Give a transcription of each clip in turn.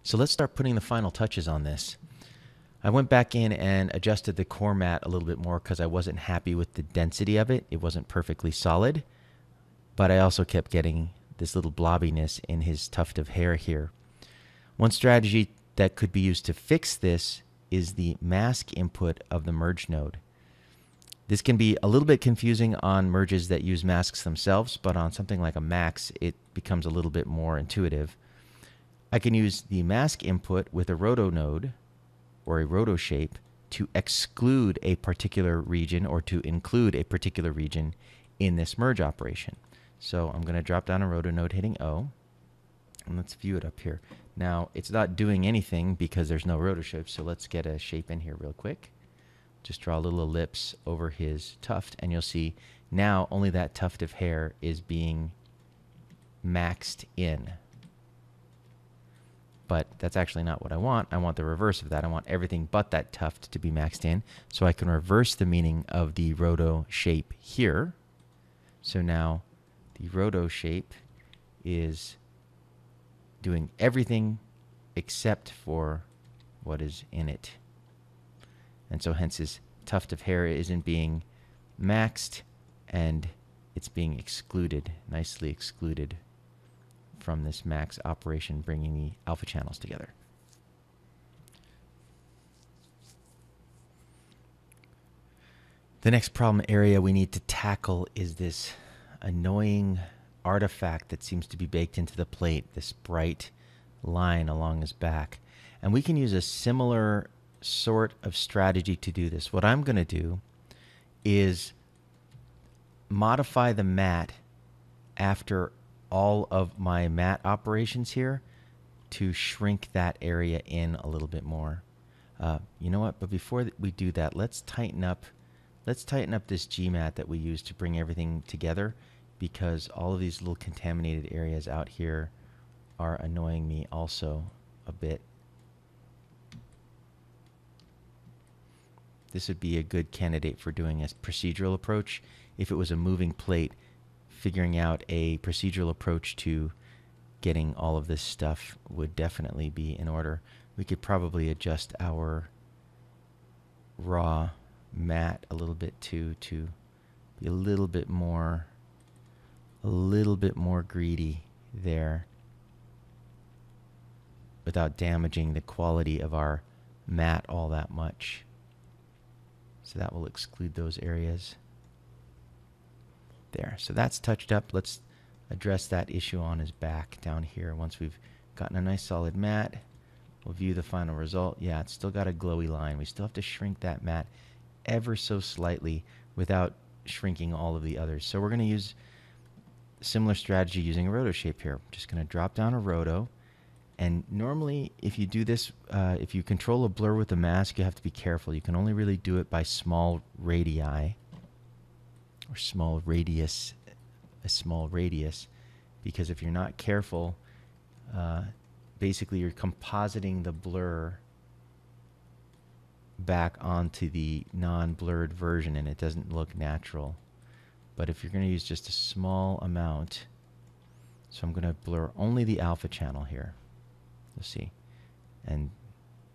So let's start putting the final touches on this. I went back in and adjusted the core mat a little bit more because I wasn't happy with the density of it. It wasn't perfectly solid, but I also kept getting this little blobbiness in his tuft of hair here. One strategy that could be used to fix this is the mask input of the merge node. This can be a little bit confusing on merges that use masks themselves, but on something like a max, it becomes a little bit more intuitive. I can use the mask input with a roto node or a roto shape to exclude a particular region or to include a particular region in this merge operation. So I'm going to drop down a roto node hitting O, and let's view it up here. Now, it's not doing anything because there's no roto shape, so let's get a shape in here real quick. Just draw a little ellipse over his tuft, and you'll see now only that tuft of hair is being maxed in. But that's actually not what I want. I want the reverse of that. I want everything but that tuft to be maxed in, so I can reverse the meaning of the roto shape here. So now the roto shape is doing everything except for what is in it. And so hence his tuft of hair isn't being maxed, and it's being excluded, nicely excluded from this max operation, bringing the alpha channels together. The next problem area we need to tackle is this annoying artifact that seems to be baked into the plate, this bright line along his back. And we can use a similar sort of strategy to do this. What I'm going to do is modify the mat after all of my mat operations here to shrink that area in a little bit more. You know what? But before we do that, let's tighten up this GMAT that we use to bring everything together, because all of these little contaminated areas out here are annoying me also a bit. This would be a good candidate for doing a procedural approach. If it was a moving plate, figuring out a procedural approach to getting all of this stuff would definitely be in order. We could probably adjust our raw mat a little bit too, to be a little bit more greedy there without damaging the quality of our mat all that much. So that will exclude those areas there. So that's touched up. Let's address that issue on his back down here. Once we've gotten a nice solid mat, we'll view the final result. Yeah, it's still got a glowy line. We still have to shrink that mat ever so slightly without shrinking all of the others. So we're going to use a similar strategy using a roto shape here. I'm just going to drop down a roto. And normally, if you do this, if you control a blur with a mask, you have to be careful. You can only really do it by small radii, or small radius, a small radius, because if you're not careful, basically you're compositing the blur back onto the non-blurred version, and it doesn't look natural. But if you're going to use just a small amount, so I'm going to blur only the alpha channel here. You'll see, and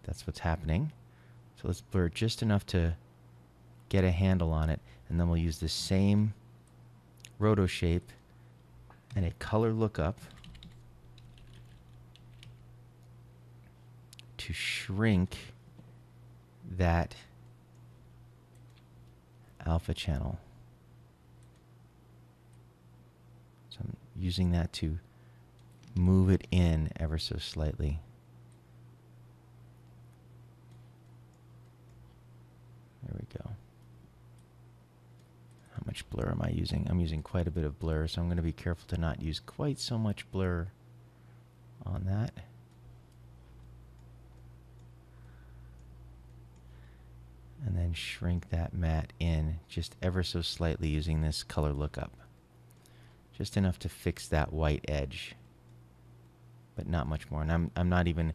that's what's happening. So let's blur just enough to get a handle on it, and then we'll use the same roto shape and a color lookup to shrink that alpha channel. So I'm using that to move it in ever so slightly. There we go. How much blur am I using? I'm using quite a bit of blur, so I'm going to be careful to not use quite so much blur on that. And then shrink that mat in just ever so slightly using this color lookup. Just enough to fix that white edge, but not much more. And I'm not even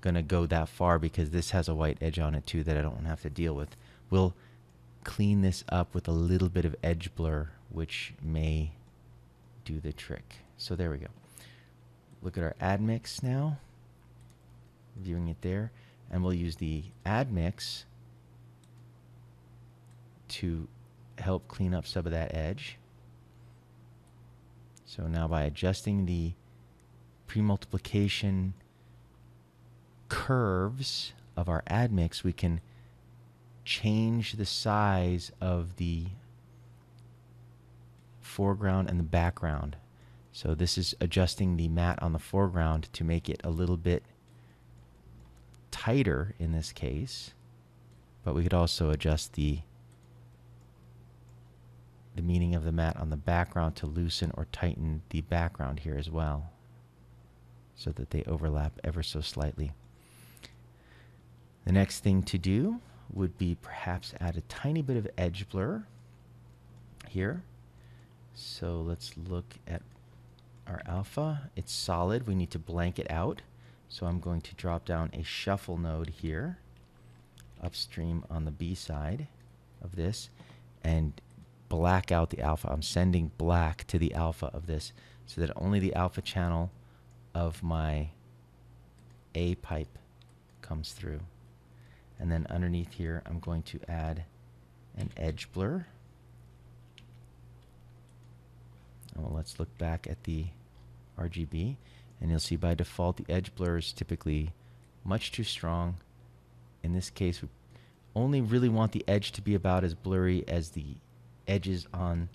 going to go that far because this has a white edge on it too that I don't have to deal with. We'll clean this up with a little bit of edge blur, which may do the trick. So there we go. Look at our add mix now. viewing it there. And we'll use the add mix to help clean up some of that edge. So now by adjusting the premultiplication curves of our add mix, we can change the size of the foreground and the background. So this is adjusting the matte on the foreground to make it a little bit tighter in this case, but we could also adjust the meaning of the matte on the background to loosen or tighten the background here as well, so that they overlap ever so slightly. The next thing to do would be perhaps add a tiny bit of edge blur here. So let's look at our alpha. It's solid. We need to blank it out. So I'm going to drop down a shuffle node here, upstream on the B side of this, and black out the alpha. I'm sending black to the alpha of this so that only the alpha channel of my A pipe comes through. And then underneath here, I'm going to add an edge blur. Well, let's look back at the RGB, and you'll see by default the edge blur is typically much too strong. In this case, we only really want the edge to be about as blurry as the edges on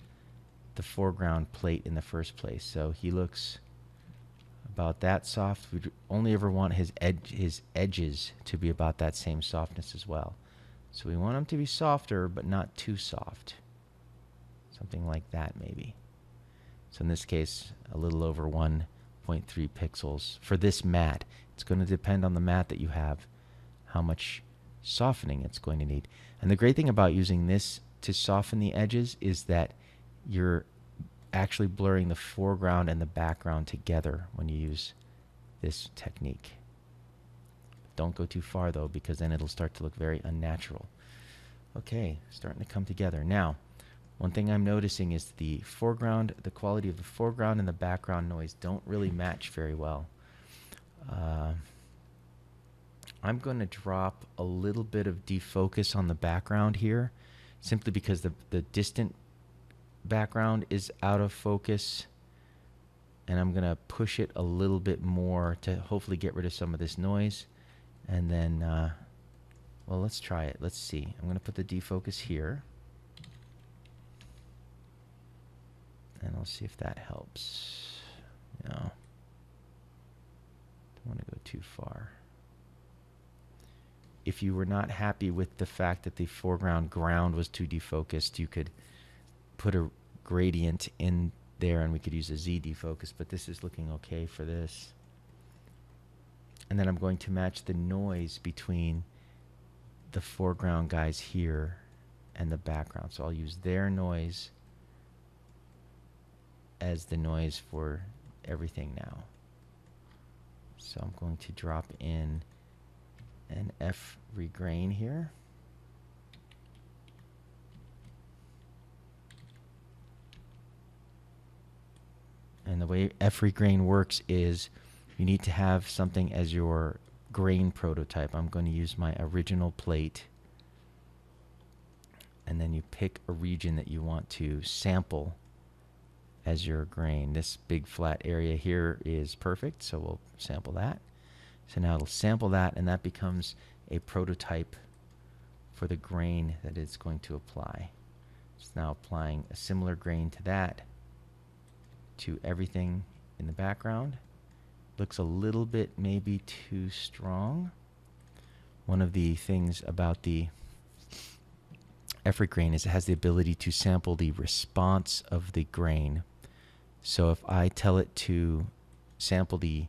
the foreground plate in the first place. So he looks about that soft. We only ever want his edges to be about that same softness as well. So we want them to be softer, but not too soft. Something like that maybe. So in this case, a little over 1.3 pixels for this matte. It's going to depend on the matte that you have, how much softening it's going to need. And the great thing about using this to soften the edges is that you're actually blurring the foreground and the background together when you use this technique. Don't go too far though, because then it'll start to look very unnatural. Okay, starting to come together. Now, one thing I'm noticing is the foreground, the quality of the foreground and the background noise don't really match very well. I'm going to drop a little bit of defocus on the background here, simply because the distant background is out of focus, and I'm going to push it a little bit more to hopefully get rid of some of this noise. And then, well, let's try it. Let's see. I'm going to put the defocus here, and I'll see if that helps. No, don't want to go too far. If you were not happy with the fact that the foreground ground was too defocused, you could put a gradient in there and we could use a Z defocus, but this is looking okay for this. And then I'm going to match the noise between the foreground guys here and the background. So I'll use their noise as the noise for everything now. So I'm going to drop in an F regrain here. And the way F regrain works is you need to have something as your grain prototype. I'm going to use my original plate, and then you pick a region that you want to sample as your grain. This big flat area here is perfect, so we'll sample that. So now it'll sample that, and that becomes a prototype for the grain that it's going to apply. It's now applying a similar grain to that, to everything in the background. Looks a little bit maybe too strong. One of the things about the F regrain is it has the ability to sample the response of the grain. So if I tell it to sample the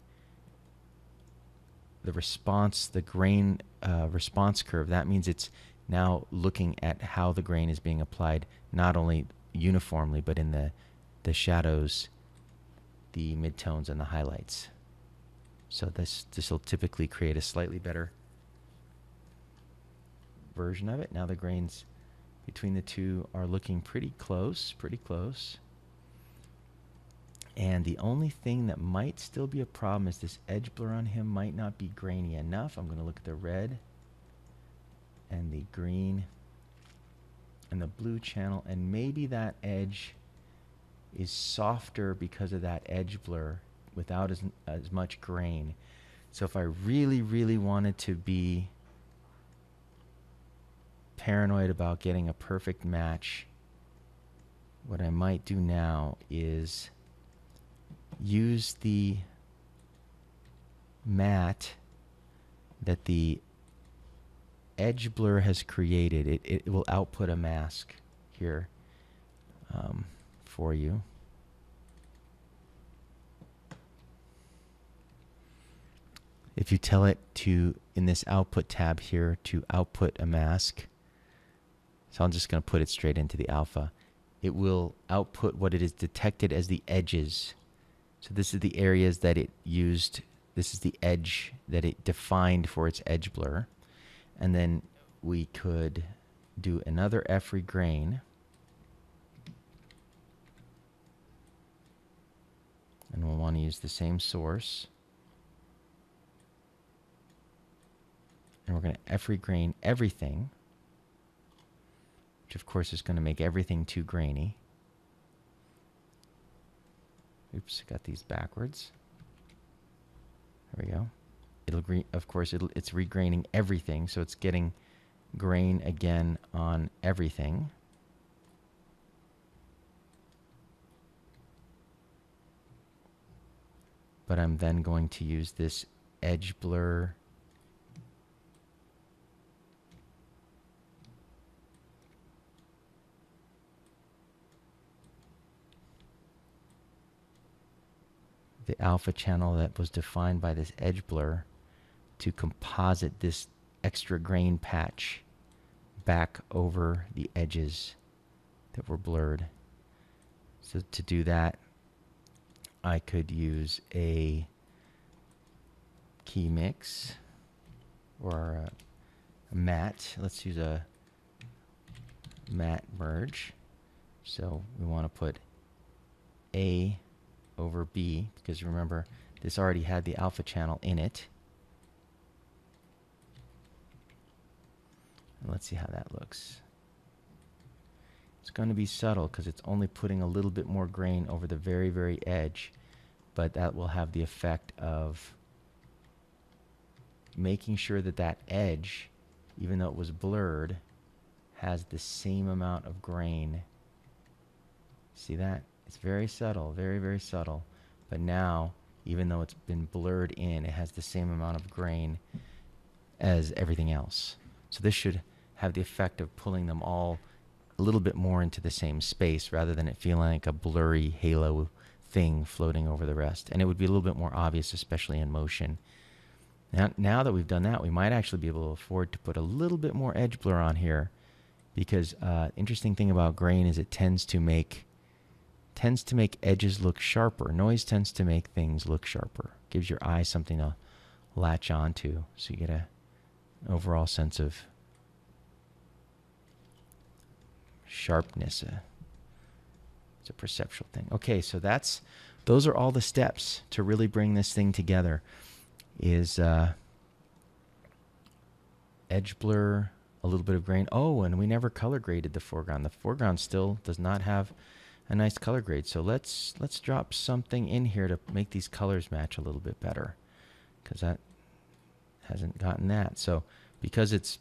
response, the grain response curve, that means it's now looking at how the grain is being applied, not only uniformly, but in the shadows, the midtones, and the highlights. So this will typically create a slightly better version of it. Now the grains between the two are looking pretty close, And the only thing that might still be a problem is this edge blur on him might not be grainy enough. I'm going to look at the red and the green and the blue channel, and maybe that edge is softer because of that edge blur without as much grain. So if I really, really wanted to be paranoid about getting a perfect match, what I might do now is use the matte that the edge blur has created. It will output a mask here for you. If you tell it to, in this output tab here, to output a mask, so I'm just going to put it straight into the alpha, it will output what it is detected as the edges. So this is the areas that it used, this is the edge that it defined for its edge blur. And then we could do another F regrain. And we'll want to use the same source. And we're going to F regrain everything, which of course is going to make everything too grainy. Oops, I got these backwards. There we go. Of course, it's regraining everything, so it's getting grain again on everything. But I'm then going to use this edge blur the alpha channel that was defined by this edge blur to composite this extra grain patch back over the edges that were blurred. So to do that, I could use a key mix or a matte. Let's use a matte merge. So we want to put A over B, because remember, this already had the alpha channel in it. And let's see how that looks. It's going to be subtle because it's only putting a little bit more grain over the very, very edge, but that will have the effect of making sure that that edge, even though it was blurred, has the same amount of grain. See that? It's very subtle, very, very subtle. But now, even though it's been blurred in, it has the same amount of grain as everything else. So this should have the effect of pulling them all a little bit more into the same space rather than it feeling like a blurry halo thing floating over the rest. And it would be a little bit more obvious, especially in motion. Now that we've done that, we might actually be able to afford to put a little bit more edge blur on here, because interesting thing about grain is it tends to make edges look sharper. Noise tends to make things look sharper. Gives your eye something to latch onto, so you get an overall sense of sharpness. It's a perceptual thing. Okay, so those are all the steps to really bring this thing together. Is edge blur, a little bit of grain. Oh, and we never color graded the foreground. The foreground still does not have a nice color grade. So let's drop something in here to make these colors match a little bit better, because that hasn't gotten that. So because it's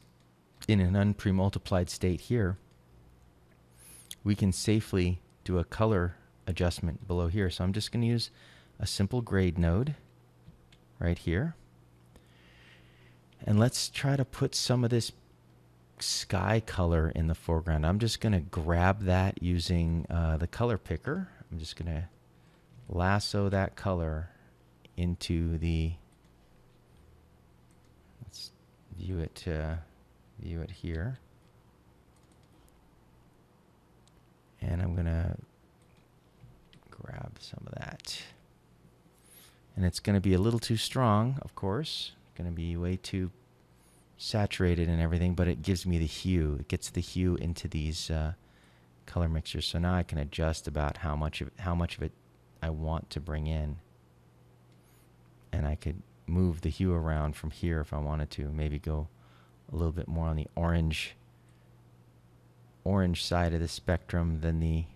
in an unpremultiplied state here, we can safely do a color adjustment below here. So I'm just going to use a simple grade node right here. And let's try to put some of this sky color in the foreground. I'm just going to grab that using the color picker. I'm just going to lasso that color into the, let's view it here. And I'm going to grab some of that. And it's going to be a little too strong, of course. It's going to be way too saturated and everything, but it gives me the hue. It gets the hue into these color mixtures. So now I can adjust about how much of it I want to bring in. And I could move the hue around from here if I wanted to. Maybe go a little bit more on the orange side of the spectrum than the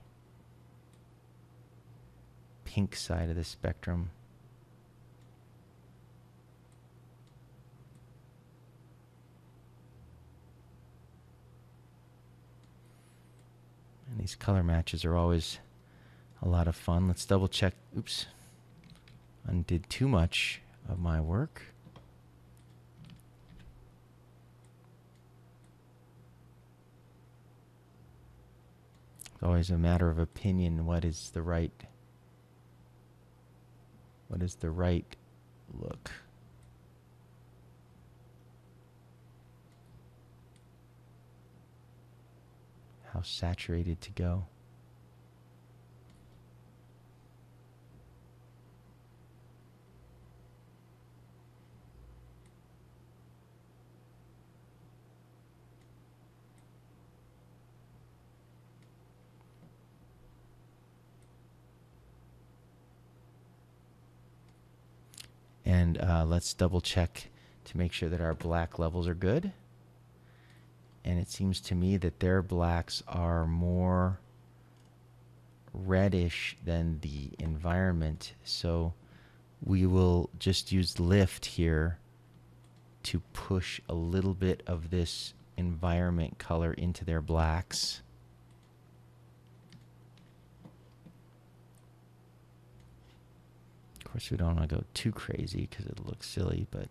pink side of the spectrum. And these color matches are always a lot of fun. Let's double check. Oops. Undid too much of my work. It's always a matter of opinion. What is the right look? How saturated to go? And let's double check to make sure that our black levels are good. And it seems to me that their blacks are more reddish than the environment. So we will just use lift here to push a little bit of this environment color into their blacks. Of course, we don't want to go too crazy because it looks silly, but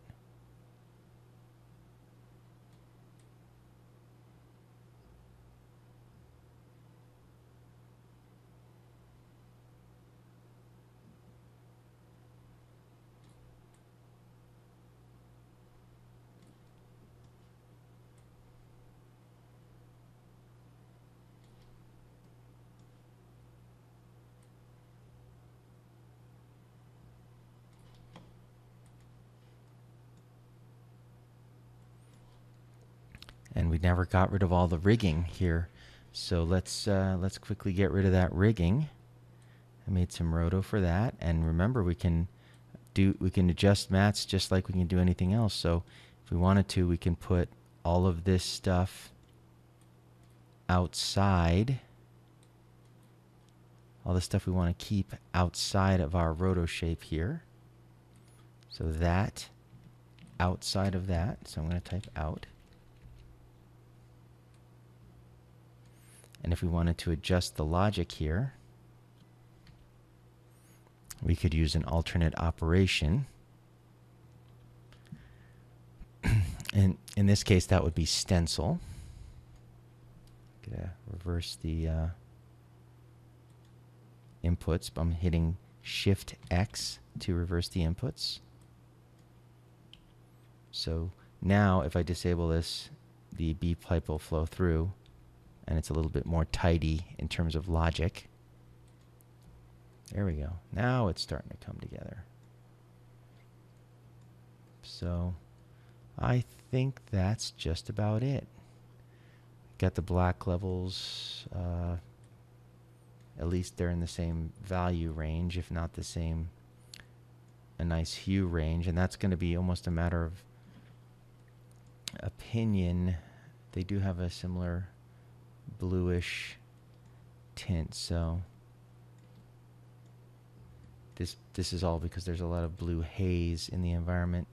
and we never got rid of all the rigging here. So let's quickly get rid of that rigging. I made some roto for that, and remember we can adjust mats just like we can do anything else. So if we wanted to, we can put all of this stuff outside. All the stuff we want to keep outside of our roto shape here. So that outside of that. So I'm going to type out. And if we wanted to adjust the logic here, we could use an alternate operation. And in this case, that would be stencil. Gonna reverse the inputs. I'm hitting Shift X to reverse the inputs. So now if I disable this, the B pipe will flow through, and it's a little bit more tidy in terms of logic. There we go. Now it's starting to come together. So I think that's just about it. Got the black levels, at least they're in the same value range, if not the same, a nice hue range, and that's going to be almost a matter of opinion. They do have a similar bluish tint, so this is all because there's a lot of blue haze in the environment.